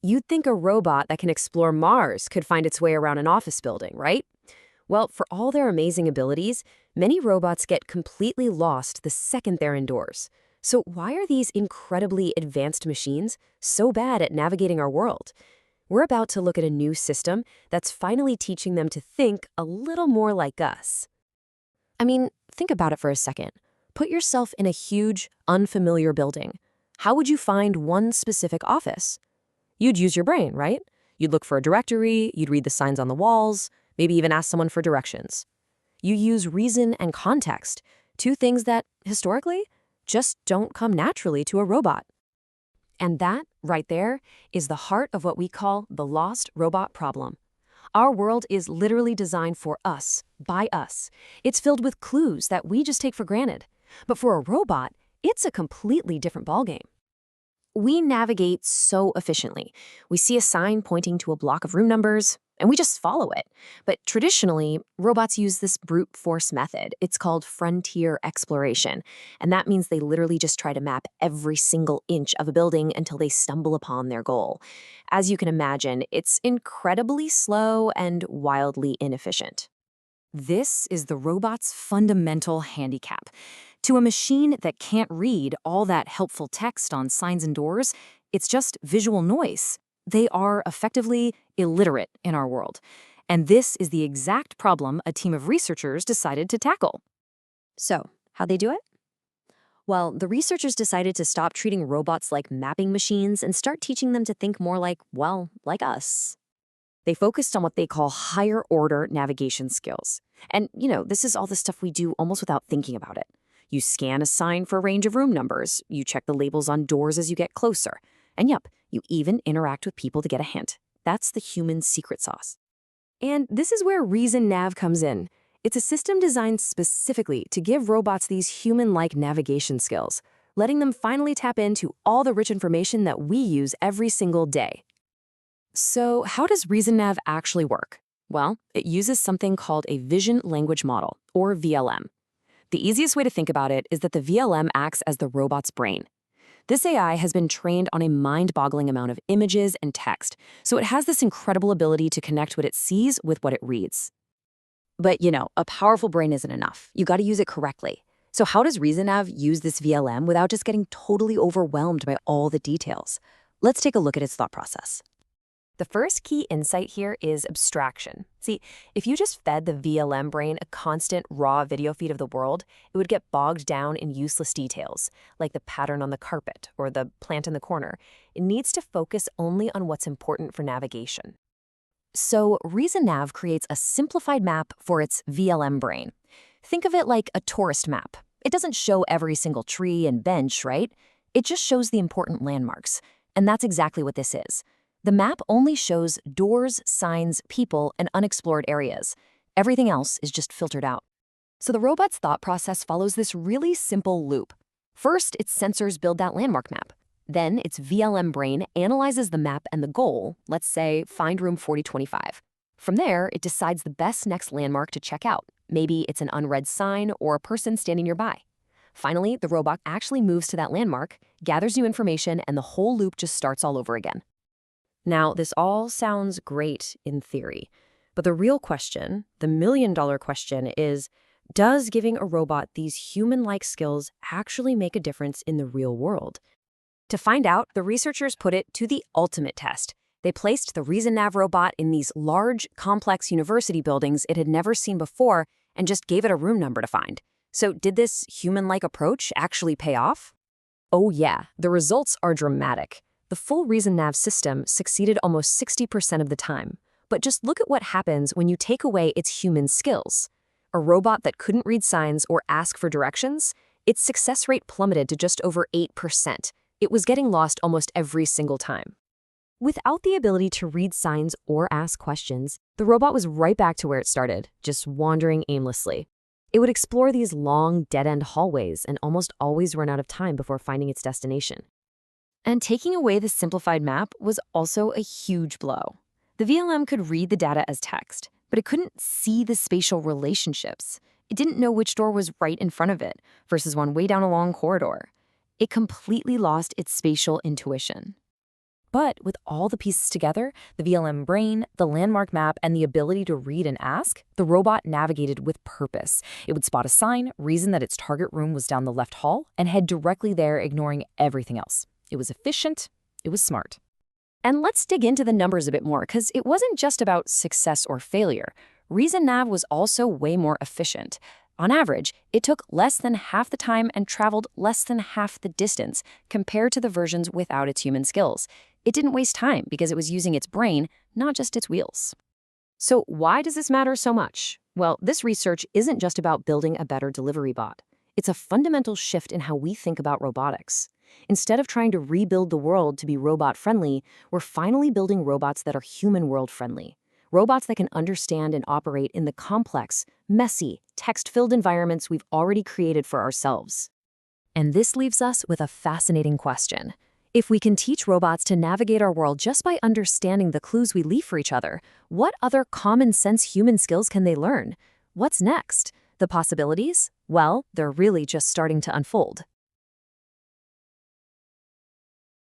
You'd think a robot that can explore Mars could find its way around an office building, right? Well, for all their amazing abilities, many robots get completely lost the second they're indoors. So why are these incredibly advanced machines so bad at navigating our world? We're about to look at a new system that's finally teaching them to think a little more like us. I mean, think about it for a second. Put yourself in a huge, unfamiliar building. How would you find one specific office? You'd use your brain, right? You'd look for a directory, you'd read the signs on the walls, maybe even ask someone for directions. You use reason and context, two things that, historically, just don't come naturally to a robot. And that, right there, is the heart of what we call the lost robot problem. Our world is literally designed for us, by us. It's filled with clues that we just take for granted. But for a robot, it's a completely different ballgame. We navigate so efficiently. We see a sign pointing to a block of room numbers, and we just follow it. But traditionally, robots use this brute force method. It's called frontier exploration, and that means they literally just try to map every single inch of a building until they stumble upon their goal. As you can imagine, it's incredibly slow and wildly inefficient. This is the robot's fundamental handicap. To a machine that can't read all that helpful text on signs and doors, it's just visual noise. They are effectively illiterate in our world. And this is the exact problem a team of researchers decided to tackle. So, how'd they do it? Well, the researchers decided to stop treating robots like mapping machines and start teaching them to think more like, well, like us. They focused on what they call higher order navigation skills. And, this is all the stuff we do almost without thinking about it. You scan a sign for a range of room numbers, you check the labels on doors as you get closer, and yep, you even interact with people to get a hint. That's the human secret sauce. And this is where ReasonNav comes in. It's a system designed specifically to give robots these human-like navigation skills, letting them finally tap into all the rich information that we use every single day. So how does ReasonNav actually work? Well, it uses something called a vision language model, or VLM. The easiest way to think about it is that the VLM acts as the robot's brain. This AI has been trained on a mind-boggling amount of images and text, so it has this incredible ability to connect what it sees with what it reads. But, a powerful brain isn't enough. You gotta use it correctly. So how does ReasonNav use this VLM without just getting totally overwhelmed by all the details? Let's take a look at its thought process. The first key insight here is abstraction. See, if you just fed the VLM brain a constant raw video feed of the world, it would get bogged down in useless details, like the pattern on the carpet or the plant in the corner. It needs to focus only on what's important for navigation. So ReasonNav creates a simplified map for its VLM brain. Think of it like a tourist map. It doesn't show every single tree and bench, right? It just shows the important landmarks. And that's exactly what this is. The map only shows doors, signs, people, and unexplored areas. Everything else is just filtered out. So the robot's thought process follows this really simple loop. First, its sensors build that landmark map. Then its VLM brain analyzes the map and the goal, let's say find room 4025. From there, it decides the best next landmark to check out. Maybe it's an unread sign or a person standing nearby. Finally, the robot actually moves to that landmark, gathers new information, and the whole loop just starts all over again. Now, this all sounds great in theory, but the real question, the million-dollar question is, does giving a robot these human-like skills actually make a difference in the real world? To find out, the researchers put it to the ultimate test. They placed the ReasonNav robot in these large, complex university buildings it had never seen before and just gave it a room number to find. So did this human-like approach actually pay off? Oh yeah, the results are dramatic. The full ReasonNav system succeeded almost 60% of the time. But just look at what happens when you take away its human skills. A robot that couldn't read signs or ask for directions, its success rate plummeted to just over 8%. It was getting lost almost every single time. Without the ability to read signs or ask questions, the robot was right back to where it started, just wandering aimlessly. It would explore these long, dead-end hallways and almost always run out of time before finding its destination. And taking away the simplified map was also a huge blow. The VLM could read the data as text, but it couldn't see the spatial relationships. It didn't know which door was right in front of it versus one way down a long corridor. It completely lost its spatial intuition. But with all the pieces together, the VLM brain, the landmark map, and the ability to read and ask, the robot navigated with purpose. It would spot a sign, reason that its target room was down the left hall, and head directly there, ignoring everything else. It was efficient. It was smart. And let's dig into the numbers a bit more, because it wasn't just about success or failure. ReasonNav was also way more efficient. On average, it took less than half the time and traveled less than half the distance compared to the versions without its human skills. It didn't waste time because it was using its brain, not just its wheels. So why does this matter so much? Well, this research isn't just about building a better delivery bot. It's a fundamental shift in how we think about robotics. Instead of trying to rebuild the world to be robot-friendly, we're finally building robots that are human world-friendly. Robots that can understand and operate in the complex, messy, text-filled environments we've already created for ourselves. And this leaves us with a fascinating question. If we can teach robots to navigate our world just by understanding the clues we leave for each other, what other common-sense human skills can they learn? What's next? The possibilities? Well, they're really just starting to unfold.